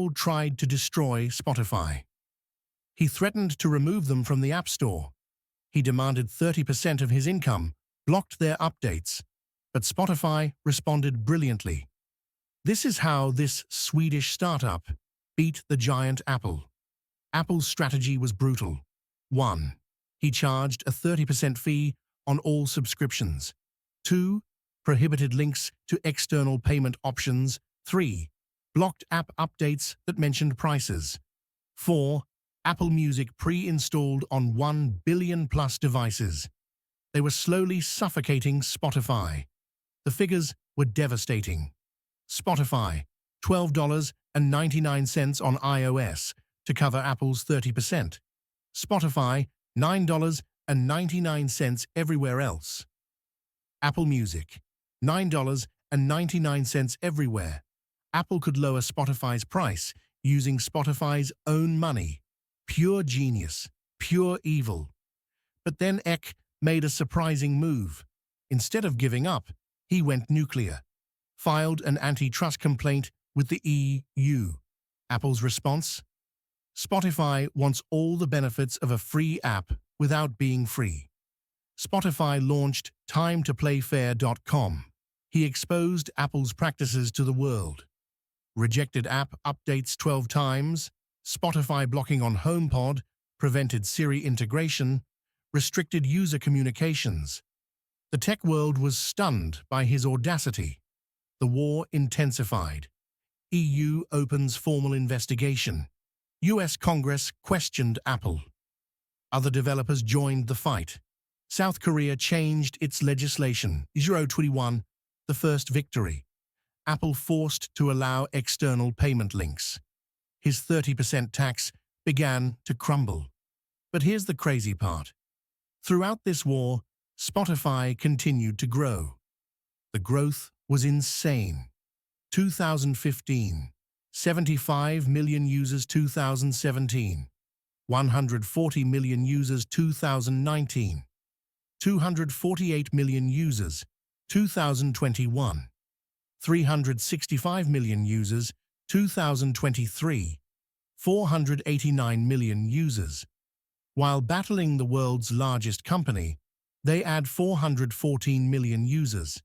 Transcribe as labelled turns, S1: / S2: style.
S1: tried to destroy Spotify. He threatened to remove them from the App Store. He demanded 30% of his income, blocked their updates. But Spotify responded brilliantly. This is how this Swedish startup beat the giant Apple. Apple's strategy was brutal. 1. He charged a 30% fee on all subscriptions. 2. Prohibited links to external payment options. 3. Blocked app updates that mentioned prices. 4. Apple Music pre-installed on 1 billion-plus devices. They were slowly suffocating Spotify. The figures were devastating. Spotify, $12.99 on iOS to cover Apple's 30%. Spotify, $9.99 everywhere else. Apple Music, $9.99 everywhere. Apple could lower Spotify's price using Spotify's own money. Pure genius, pure evil. But then Eck made a surprising move. Instead of giving up, he went nuclear, filed an antitrust complaint with the EU. Apple's response? Spotify wants all the benefits of a free app without being free. Spotify launched timetoplayfair.com. He exposed Apple's practices to the world. Rejected app updates 12 times, Spotify blocking on HomePod, prevented Siri integration, restricted user communications. The tech world was stunned by his audacity. The war intensified. EU opens formal investigation. US Congress questioned Apple. Other developers joined the fight. South Korea changed its legislation. 021, the first victory. Apple forced to allow external payment links. His 30% tax began to crumble. But here's the crazy part. Throughout this war, Spotify continued to grow. The growth was insane. 2015, 75 million users. 2017, 140 million users. 2019, 248 million users. 2021, 365 million users. 2023, 489 million users. While battling the world's largest company, they add 414 million users.